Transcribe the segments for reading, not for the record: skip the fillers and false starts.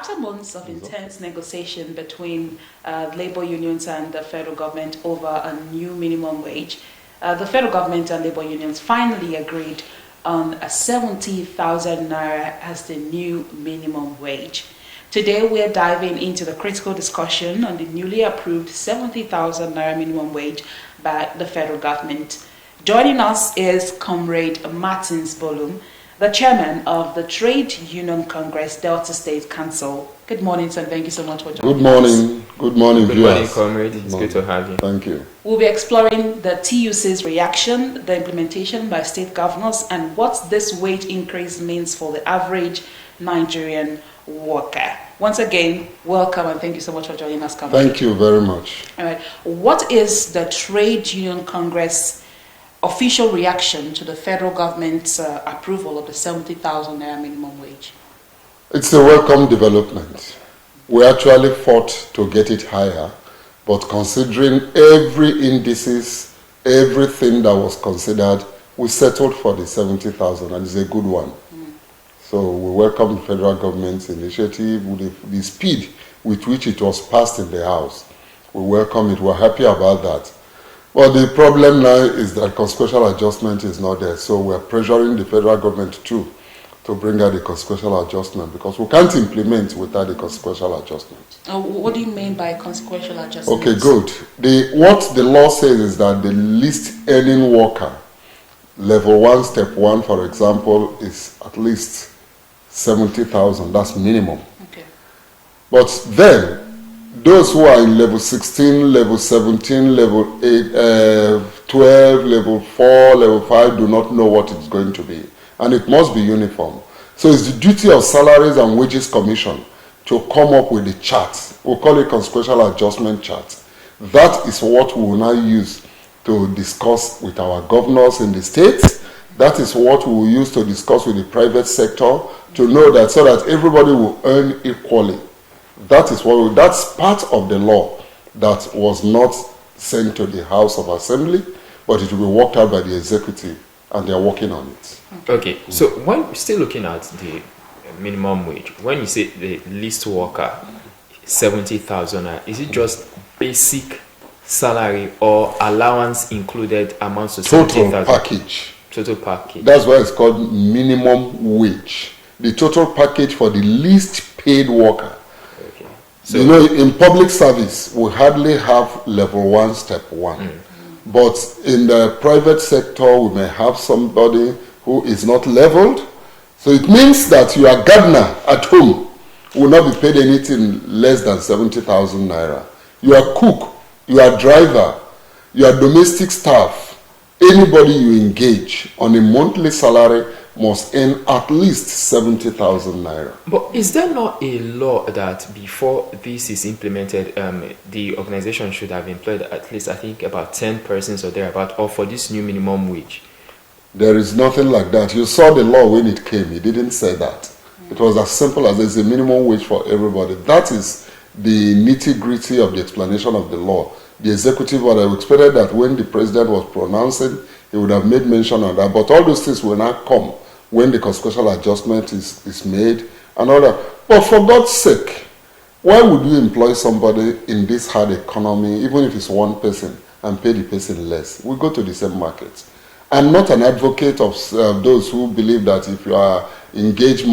After months of intense negotiation between labor unions and the federal government over a new minimum wage, the federal government and labor unions finally agreed on a 70,000 naira as the new minimum wage. Today we are diving into the critical discussion on the newly approved 70,000 naira minimum wage by the federal government. Joining us is Comrade Martins Bolum, the chairman of the Trade Union Congress Delta State Council. Good morning, sir, and thank you so much for joining us. Good morning, Good morning, comrade. It's good to have you. Thank you. We'll be exploring the TUC's reaction, the implementation by state governors, and what this wage increase means for the average Nigerian worker. Once again, welcome and thank you so much for joining us, comrade. Thank you very much. All right. What is the Trade Union Congress official reaction to the federal government's approval of the 70,000 naira minimum wage? It's a welcome development. We actually fought to get it higher, but considering every indices, everything that was considered, we settled for the 70,000, and it's a good one. So we welcome the federal government's initiative with the speed with which it was passed in the House. We welcome it. We're happy about that. Well, the problem now is that consequential adjustment is not there, so we're pressuring the federal government too to bring out the consequential adjustment, because we can't implement without the consequential adjustment. What do you mean by consequential adjustment? Okay, good. What the law says is that the least earning worker, level 1, step 1, for example, is at least 70,000. That's minimum. Okay. But then, those who are in level 16, level 17, level 8, 12, level 4, level 5 do not know what it's going to be. And it must be uniform. So it's the duty of Salaries and Wages Commission to come up with a chart. We'll call it consequential adjustment chart. That is what we will now use to discuss with our governors in the states. That is what we will use to discuss with the private sector to know that, so that everybody will earn equally. That's part of the law that was not sent to the House of Assembly, but it will be worked out by the executive, and they are working on it. Okay, so when we're still looking at the minimum wage, when you say the least worker, 70,000, is it just basic salary or allowance included amounts to 70,000? Total package. Total package. That's why it's called minimum wage. The total package for the least paid worker. Okay. So, you know, in public service, we hardly have level 1, step 1. But in the private sector, we may have somebody who is not leveled. So it means that your gardener at home will not be paid anything less than 70,000 naira. Your cook, your driver, your domestic staff, anybody you engage on a monthly salary must earn at least 70,000 naira. but is there not a law that before this is implemented, the organization should have employed at least, I think, about 10 persons or thereabout, or for this new minimum wage? There is nothing like that. You saw the law when it came. It didn't say that. It was as simple as there's a minimum wage for everybody. That is the nitty-gritty of the explanation of the law. The executive order, we expected that when the president was pronouncing, he would have made mention of that. But all those things will not come when the consequential adjustment is made and all that. But for God's sake, why would you employ somebody in this hard economy, even if it's one person, and pay the person less? We go to the same market. I'm not an advocate of those who believe that if you are engaging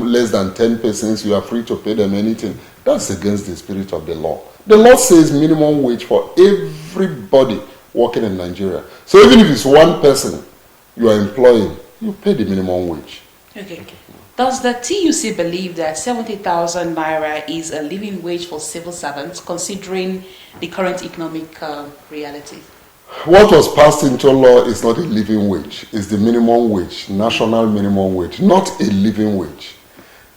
less than 10 persons, you are free to pay them anything. That's against the spirit of the law. The law says minimum wage for everybody working in Nigeria. So even if it's one person you are employing, you pay the minimum wage. Okay. Does the TUC believe that 70,000 naira is a living wage for civil servants, considering the current economic reality? What was passed into law is not a living wage. It's the minimum wage, national minimum wage, not a living wage.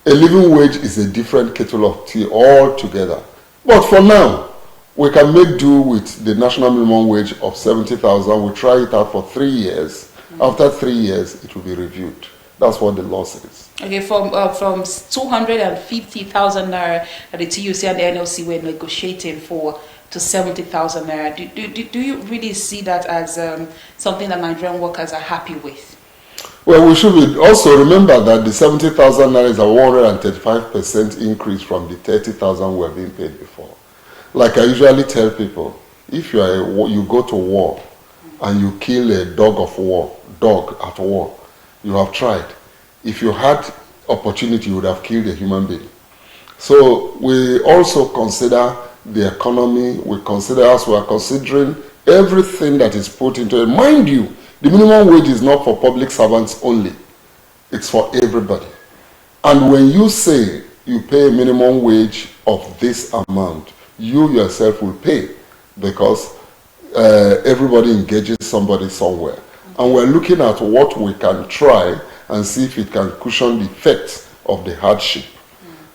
A living wage is a different kettle of tea altogether. But for now, we can make do with the national minimum wage of 70,000. We'll try it out for 3 years. After 3 years, it will be reviewed. That's what the law says. Okay, from 250,000 naira that the TUC and the NLC were negotiating for to 70,000 naira. Do you really see that as something that Nigerian workers are happy with? Well, we should also remember that the 70,000 naira is a 135% increase from the 30,000 we were being paid before. Like I usually tell people, if you go to war and you kill a dog at war, you have tried. If you had opportunity, you would have killed a human being. So we also consider the economy. We consider, as we are considering everything that is put into it. Mind you, the minimum wage is not for public servants only. It's for everybody. And when you say you pay a minimum wage of this amount, you yourself will pay, because everybody engages somebody somewhere. And we're looking at what we can try and see if it can cushion the effects of the hardship.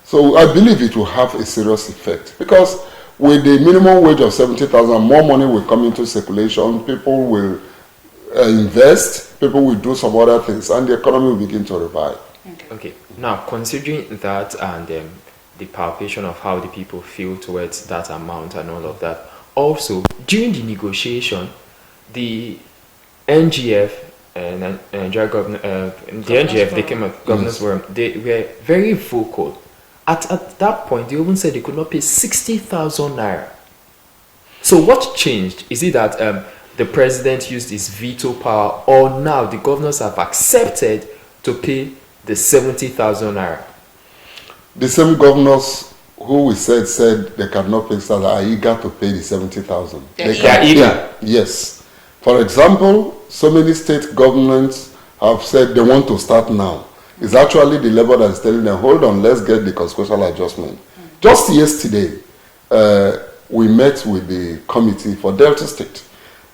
So I believe it will have a serious effect, because with the minimum wage of 70,000, more money will come into circulation, people will invest, people will do some other things, and the economy will begin to revive. Okay. Now, considering that and the palpation of how the people feel towards that amount and all of that, also during the negotiation, the NGF and Nigeria they came up, governors were very vocal. At that point, they even said they could not pay 60,000 naira. So what changed? Is it that the president used his veto power, or now the governors have accepted to pay the 70,000 naira? The same governors who we said they cannot pay salary are eager to pay the 70,000. They are eager. Yes. For example, so many state governments have said they want to start now. It's actually the labor that is telling them, hold on, let's get the consequential adjustment. Just yesterday, we met with the committee for Delta State.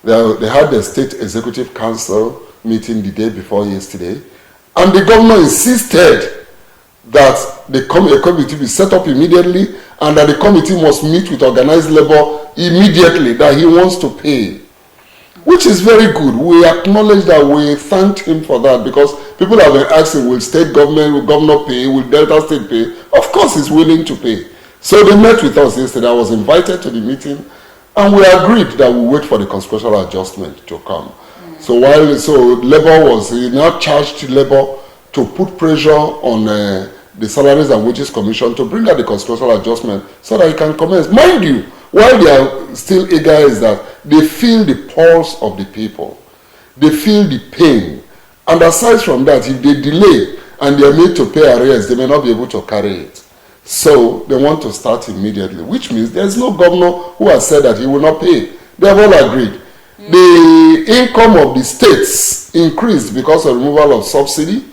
They had the State Executive Council meeting the day before yesterday, and the governor insisted that a committee be set up immediately, and that the committee must meet with organized labor immediately, that he wants to pay. Which is very good. We acknowledge that, we thanked him for that, because people have been asking, will state government, will governor pay, will Delta State pay? Of course he's willing to pay. So they met with us yesterday. I was invited to the meeting, and we agreed that we wait for the consequential adjustment to come. So labor he now charged labor to put pressure on the Salaries and Wages Commission to bring out the consequential adjustment so that it can commence. Mind you, why they are still eager is that they feel the pulse of the people. They feel the pain. And aside from that, if they delay and they are made to pay arrears, they may not be able to carry it. So they want to start immediately, which means there's no governor who has said that he will not pay. They have all agreed. The income of the states increased because of removal of subsidy.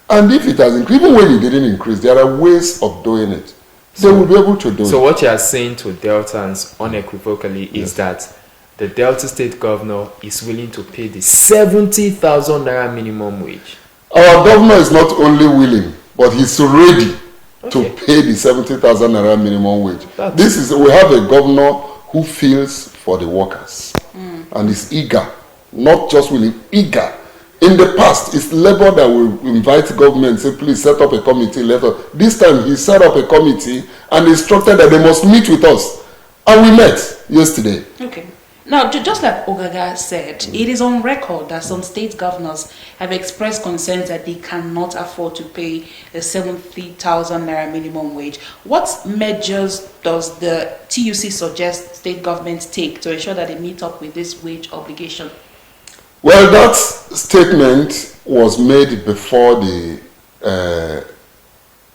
And if it has increased, even when it didn't increase, there are ways of doing it. They will be able to do it. So what you are saying to Deltans unequivocally is that the Delta State governor is willing to pay the 70,000 naira minimum wage. Our governor is not only willing, but he's ready to pay the 70,000 naira minimum wage. We have a governor who feels for the workers and is eager, not just willing, eager. In the past, it's labor that will invite government, say, please set up a committee. This time, he set up a committee and instructed that they must meet with us. And we met yesterday. Okay. Now, just like Ogaga said, it is on record that some state governors have expressed concerns that they cannot afford to pay the 70,000 naira minimum wage. What measures does the TUC suggest state governments take to ensure that they meet up with this wage obligation? Well, that statement was made before the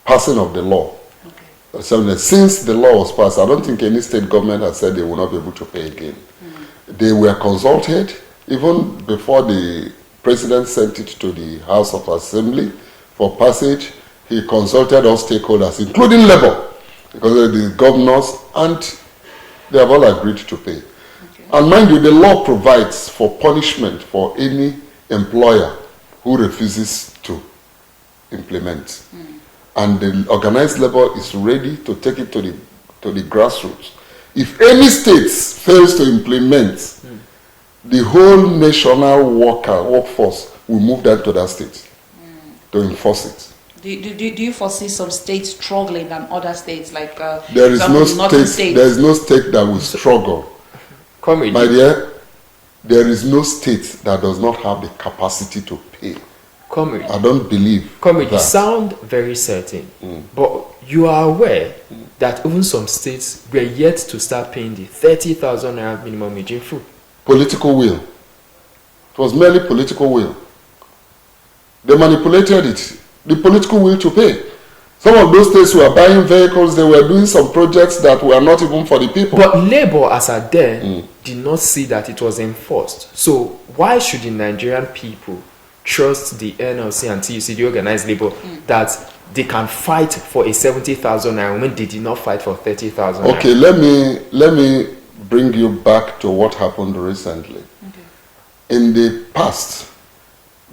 passing of the law. Okay. So since the law was passed, I don't think any state government has said they will not be able to pay again. They were consulted even before the president sent it to the House of Assembly for passage. He consulted all stakeholders, including labor, because the governors, and they have all agreed to pay. And mind you, the law provides for punishment for any employer who refuses to implement. And the organized labor is ready to take it to the grassroots. If any state fails to implement, the whole national workforce will move them to that state to enforce it. Do you foresee some states struggling than other states, like there is no state that will struggle. My dear, there is no state that does not have the capacity to pay. Comrade, I don't believe Comrade, you that. sound very certain, but you are aware that even some states were yet to start paying the 30,000 naira minimum wage in full. Political will. It was merely political will. They manipulated it. The political will to pay. Some of those states were buying vehicles, they were doing some projects that were not even for the people. But Labour, as at then, did not see that it was enforced. So why should the Nigerian people trust the NLC and TUC, the organized labor, that they can fight for a 70,000 naira when they did not fight for 30,000 naira? Okay, let me bring you back to what happened recently. Okay. In the past,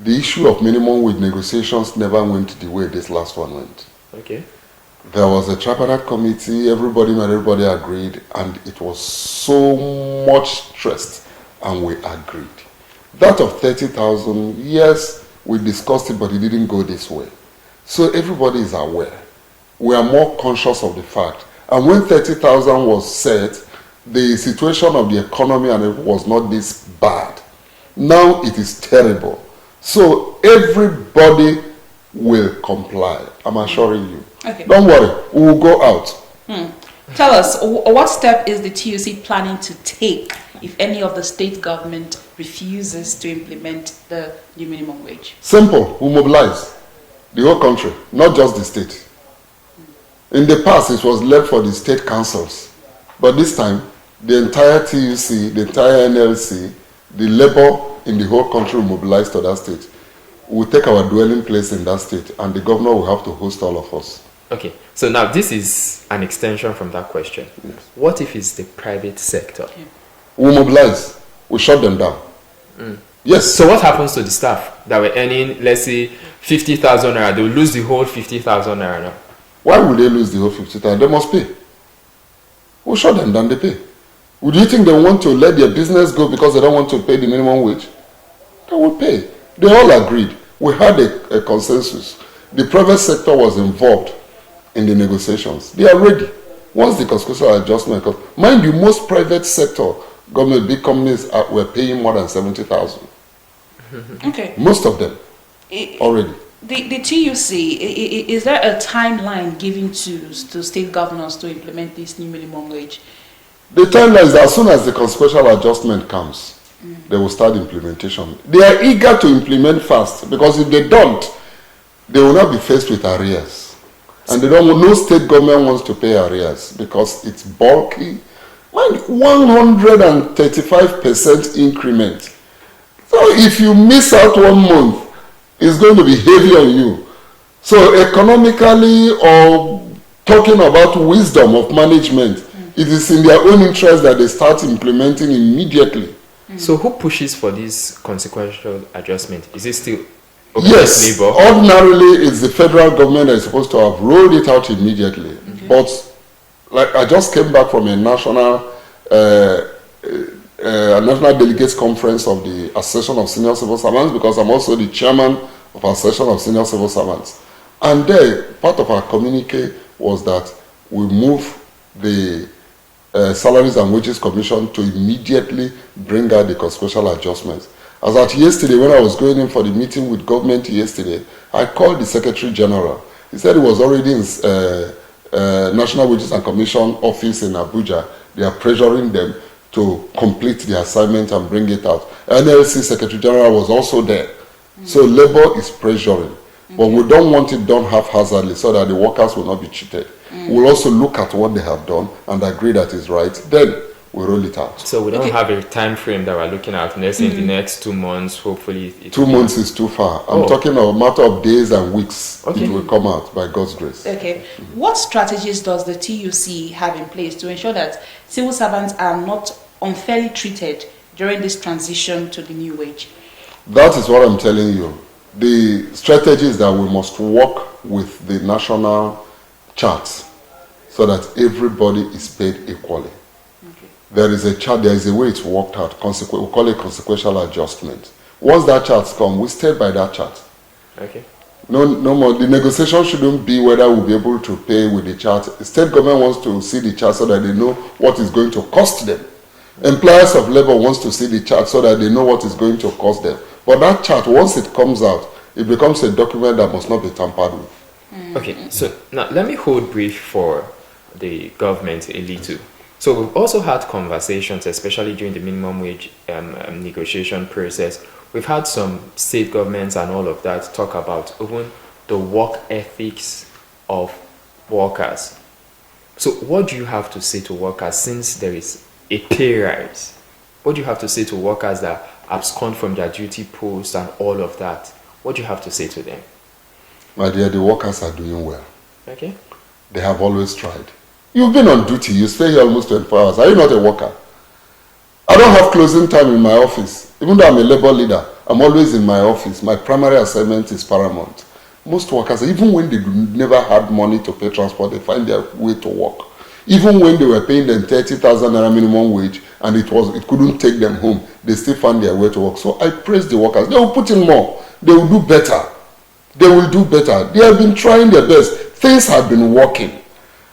the issue of minimum wage negotiations never went the way this last one went. Okay. There was a tripartite committee, everybody agreed, and it was so much stressed, and we agreed. That of 30,000, yes, we discussed it, but it didn't go this way. So everybody is aware. We are more conscious of the fact. And when 30,000 was set, the situation of the economy and it was not this bad. Now it is terrible. So everybody will comply. I'm assuring you. Okay. Don't worry, we will go out. Tell us, what step is the TUC planning to take if any of the state government refuses to implement the new minimum wage? Simple, we mobilize the whole country, not just the state. In the past, it was left for the state councils. But this time, the entire TUC, the entire NLC, the labor in the whole country will mobilize to that state. We will take our dwelling place in that state, and the governor will have to host all of us. Okay, so now this is an extension from that question. Yes. What if it's the private sector? Yeah. We mobilize. We shut them down. Yes. So what happens to the staff that were earning, let's say, 50,000 naira? They will lose the whole 50,000 naira now. Why would they lose the whole 50,000? They must pay. We'll shut them down, they pay. Would you think they want to let their business go because they don't want to pay the minimum wage? They will pay. They all agreed. We had a consensus. The private sector was involved in the negotiations. They are ready. Once the constitutional adjustment comes, mind you, most private sector government big companies were paying more than 70,000. Okay. Most of them already. The TUC, is there a timeline given to state governors to implement this new minimum wage? The timeline is as soon as the consequential adjustment comes, they will start implementation. They are eager to implement fast because if they don't, they will not be faced with arrears. And they don't. No state government wants to pay arrears because it's bulky. Mind 135% increment. So if you miss out 1 month, it's going to be heavy on you. So economically or talking about wisdom of management, it is in their own interest that they start implementing immediately. So who pushes for this consequential adjustment? Is it still yes, labor? Ordinarily it's the federal government that is supposed to have rolled it out immediately. Okay. But like I just came back from a national delegates conference of the Association of Senior Civil Servants, because I'm also the chairman of Association of Senior Civil Servants. And there, part of our communique was that we move the Salaries and Wages Commission to immediately bring out the consequential adjustments. As at yesterday, when I was going in for the meeting with government yesterday, I called the Secretary General. He said he was already in National Wages and Commission office in Abuja. They are pressuring them to complete the assignment and bring it out. NLC Secretary General was also there. So labor is pressuring. But we don't want it done haphazardly so that the workers will not be cheated. We'll also look at what they have done and agree that is right. Then we roll it out. So we don't have a time frame that we're looking at. Let's say in the next 2 months, hopefully. 2 months is too far. I'm talking a matter of days and weeks. Okay. It will come out by God's grace. Okay. What strategies does the TUC have in place to ensure that civil servants are not unfairly treated during this transition to the new wage? That is what I'm telling you. The strategy is that we must work with the national charts so that everybody is paid equally. Okay. There is a chart, there is a way it's worked out. We call it consequential adjustment. Once that chart comes, we stay by that chart. Okay. No more. The negotiation shouldn't be whether we'll be able to pay with the chart. The state government wants to see the chart so that they know what is going to cost them. Employers of labor wants to see the chart so that they know what is going to cost them. But that chart, once it comes out, it becomes a document that must not be tampered with. Okay, so now let me hold brief for the government a little. So we've also had conversations, especially during the minimum wage negotiation process. We've had some state governments and all of that talk about even the work ethics of workers. So what do you have to say to workers since there is a pay rise? What do you have to say to workers that abscond from their duty post and all of that? What do you have to say to them? My dear, the workers are doing well. Okay. They have always tried. You've been on duty. You stay here almost 24 hours. Are you not a worker? I don't have closing time in my office. Even though I'm a labor leader, I'm always in my office. My primary assignment is paramount. Most workers, even when they never had money to pay transport, they find their way to work. Even when they were paying them 30,000 naira minimum wage and it couldn't take them home, they still found their way to work. So I praise the workers. They will put in more. They will do better. They will do better. They have been trying their best. Things have been working.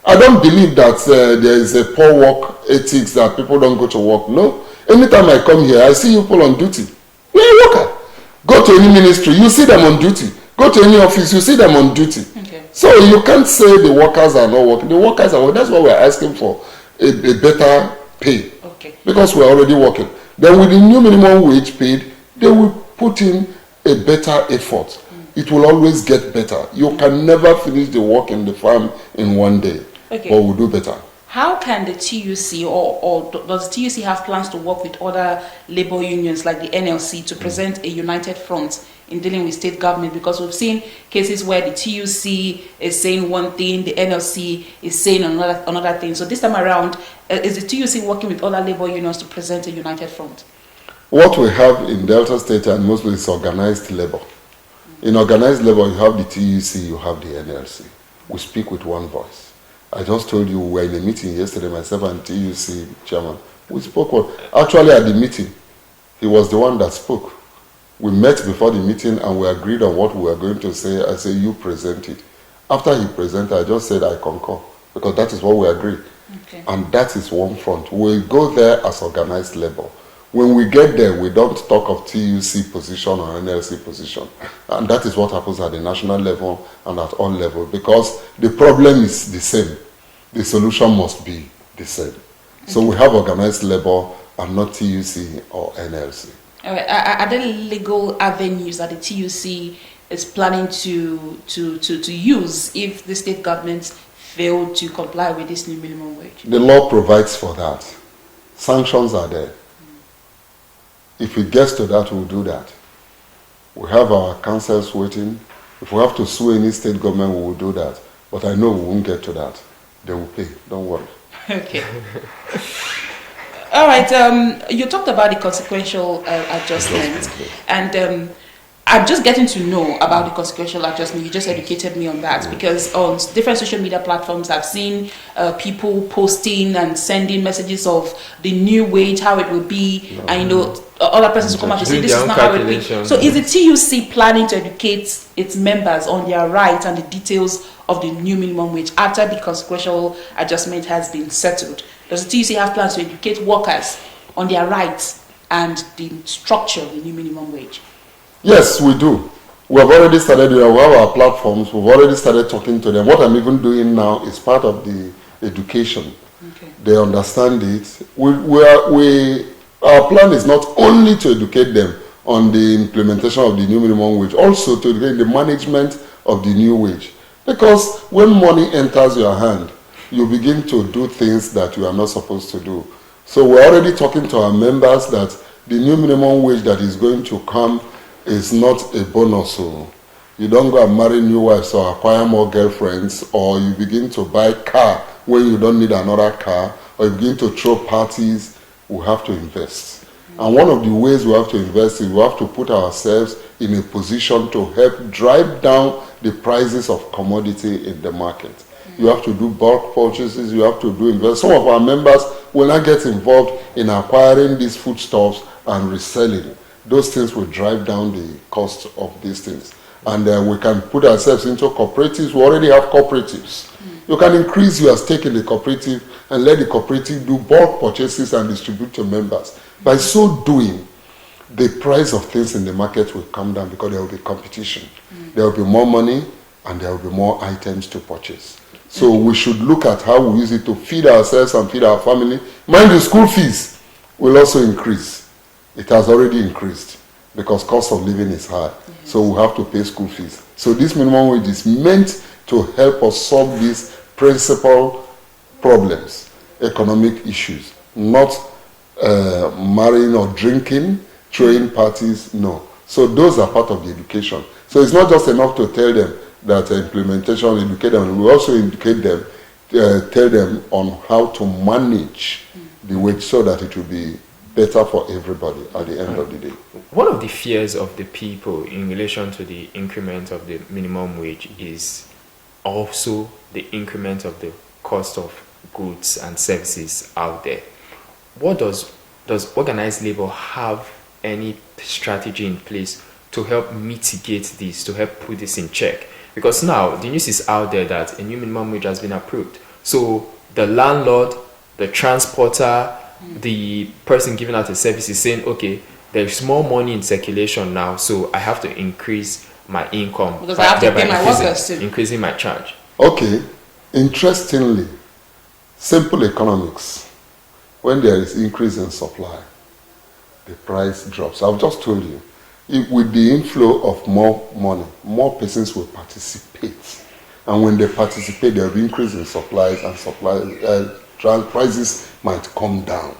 I don't believe that there is a poor work ethics that people don't go to work. No. Anytime I come here, I see people on duty. You're a worker. Go to any ministry, you see them on duty. Go to any office, you see them on duty. Okay. So you can't say the workers are not working. The workers are working. That's why we're asking for a better pay. Okay. Because we're already working. Then with the new minimum wage paid, they will put in a better effort. It will always get better. You can never finish the work in the farm in one day. Okay. But we'll do better. How can the TUC or does the TUC have plans to work with other labor unions like the NLC to present a united front in dealing with state government? Because we've seen cases where the TUC is saying one thing, the NLC is saying another thing. So this time around, is the TUC working with other labor unions to present a united front? What we have in Delta State and mostly is organized labor. In organized labor, you have the TUC, you have the NLC. We speak with one voice. I just told you we were in a meeting yesterday, myself and TUC chairman. We spoke. Actually, at the meeting, he was the one that spoke. We met before the meeting and we agreed on what we were going to say. I said, you present it. After he presented, I just said, I concur, because that is what we agreed. Okay. And that is one front. We go there as organized labor. When we get there, we don't talk of TUC position or NLC position. And that is what happens at the national level and at all levels, because the problem is the same. The solution must be the same. So we have organized labor and not TUC or NLC. All right. Are there legal avenues that the TUC is planning to use if the state governments fail to comply with this new minimum wage? The law provides for that. Sanctions are there. If it gets to that, we'll do that. We have our councils waiting. If we have to sue any state government, we will do that. But I know we won't get to that. They will pay. Don't worry. Okay. All right. You talked about the consequential adjustment. And I'm just getting to know about the consequential adjustment. You just educated me on that, because on different social media platforms, I've seen people posting and sending messages of the new wage, how it will be, and other persons will come out to say this is not how it will be. So is the TUC planning to educate its members on their rights and the details of the new minimum wage after the consequential adjustment has been settled? Does the TUC have plans to educate workers on their rights and the structure of the new minimum wage? Yes, we do. We have already started. We have our platforms. We've already started talking to them. What I'm even doing now is part of the education. Okay. They understand it. Our plan is not only to educate them on the implementation of the new minimum wage, also to educate the management of the new wage. Because when money enters your hand, you begin to do things that you are not supposed to do. So we're already talking to our members that the new minimum wage that is going to come is not a bonus. So you don't go and marry new wives or acquire more girlfriends, or you begin to buy car when you don't need another car, or you begin to throw parties. We have to invest. And one of the ways we have to invest is we have to put ourselves in a position to help drive down the prices of commodity in the market. You have to do bulk purchases, you have to do invest. Some of our members will not get involved in acquiring these foodstuffs and reselling. Those things will drive down the cost of these things. And we can put ourselves into cooperatives. We already have cooperatives. You can increase your stake in the cooperative and let the cooperative do bulk purchases and distribute to members. By so doing, the price of things in the market will come down because there will be competition. There will be more money and there will be more items to purchase. So we should look at how we use it to feed ourselves and feed our family. Mind you, school fees will also increase. It has already increased because cost of living is high. So we have to pay school fees. So this minimum wage is meant to help us solve these principal problems, economic issues, not marrying or drinking, throwing parties, no. So those are part of the education. So it's not just enough to tell them that implementation, educate them. We also educate them, tell them on how to manage the wage so that it will be better for everybody at the end of the day. One of the fears of the people in relation to the increment of the minimum wage is also the increment of the cost of goods and services out there. What does organized labor have any strategy in place to help mitigate this, to help put this in check? Because now the news is out there that a new minimum wage has been approved. So the landlord, the transporter, the person giving out a service is saying, okay, there's more money in circulation now, so I have to increase my income. Because I have to pay my workers too. Increasing my charge. Okay. Interestingly, simple economics. When there is increase in supply, the price drops. I've just told you, with the inflow of more money, more persons will participate. And when they participate, there will be increase in supplies and prices might come down.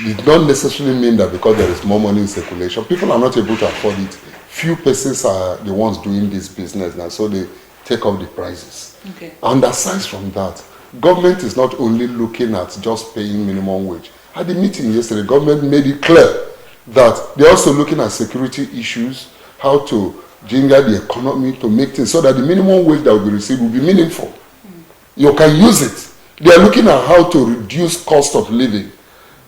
It does not necessarily mean that because there is more money in circulation, people are not able to afford it. Few persons are the ones doing this business now, so they take up the prices. Okay. And aside from that, government is not only looking at just paying minimum wage. At the meeting yesterday, government made it clear that they're also looking at security issues, how to ginger the economy to make things so that the minimum wage that will be received will be meaningful. You can use it. They are looking at how to reduce cost of living.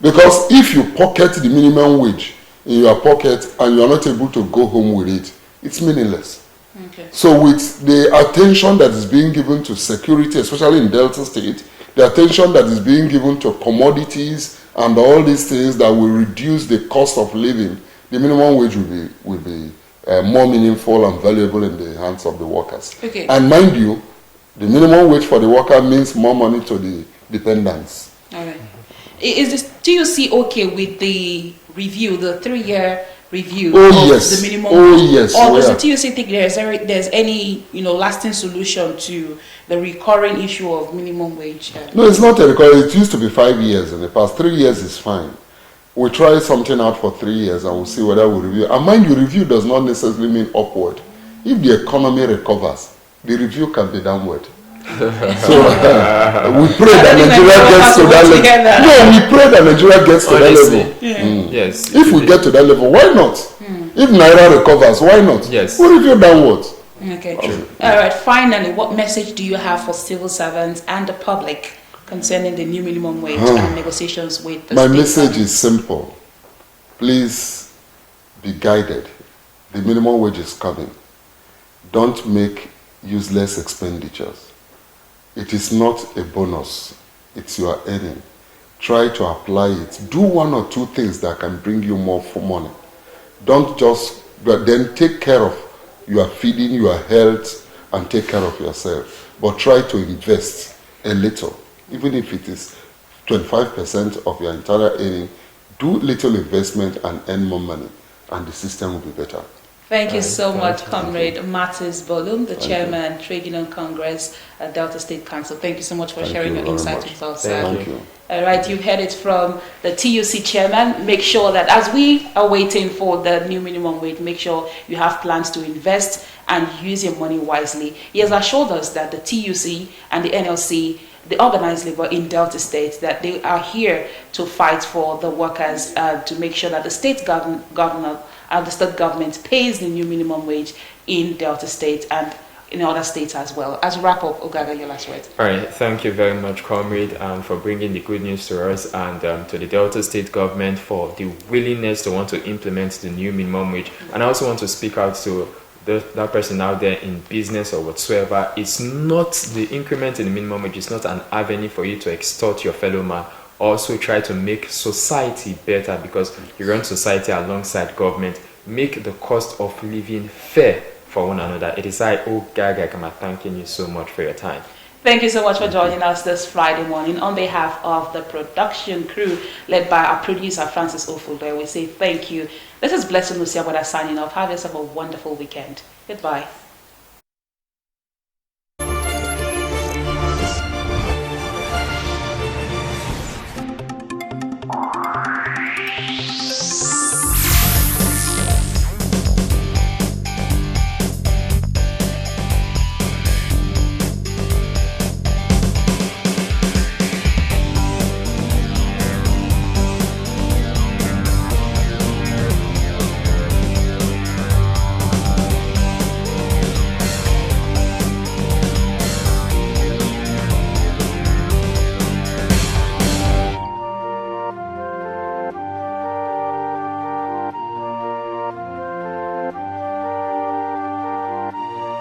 Because if you pocket the minimum wage in your pocket and you are not able to go home with it, it's meaningless. Okay. So with the attention that is being given to security, especially in Delta State, the attention that is being given to commodities and all these things that will reduce the cost of living, the minimum wage will be more meaningful and valuable in the hands of the workers. Okay. And mind you, the minimum wage for the worker means more money to the dependents. All right. Is this TUC okay with the review, the 3-year review of the minimum wage? Or does the TUC think there's any lasting solution to the recurring issue of minimum wage? No, it's not a recurring. It used to be 5 years in the past. 3 years is fine. We try something out for 3 years and we'll see whether we review. And mind you, review does not necessarily mean upward. If the economy recovers, the review can be downward. So we pray that Nigeria gets to that level. No, we pray that Nigeria gets to that level. Yes. If we get to that level, why not? If Naira recovers, why not? Yes. We review downwards. Okay. All right. Finally, what message do you have for civil servants and the public concerning the new minimum wage and negotiations with the My state message government? is simple. Please be guided. The minimum wage is coming. Don't make useless expenditures. It is not a bonus. It's your earning. Try to apply it. Do 1 or 2 things that can bring you more for money. Don't just, but then take care of your feeding, your health, and take care of yourself. But try to invest a little. Even if it is 25% of your entire earning, do little investment and earn more money, and the system will be better. Thank you so much, Comrade Martins Bolum, the Chairman, Trade Union Congress at Delta State Council. Thank you so much for sharing your insights with us. Thank you. All right, you've heard it from the TUC Chairman. Make sure that as we are waiting for the new minimum wage, make sure you have plans to invest and use your money wisely. He has assured us that the TUC and the NLC, the organized labor in Delta State, that they are here to fight for the workers, to make sure that the state governor and the state government pays the new minimum wage in Delta State and in other states as well. As a wrap up, Ogaga, your last word. All right, thank you very much, Comrade, for bringing the good news to us and to the Delta State government for the willingness to want to implement the new minimum wage. And I also want to speak out to that person out there in business or whatsoever. It's not the increment in the minimum wage. It's not an avenue for you to extort your fellow man also try to make society better, because you run society alongside government, make the cost of living fair for one another. It is I, Ogagagama, thanking you so much for your time. Thank you so much for joining us this Friday morning. On behalf of the production crew led by our producer Francis Ofude, we say thank you. This is Blessing Lucia signing off. Have yourself a wonderful weekend. Goodbye.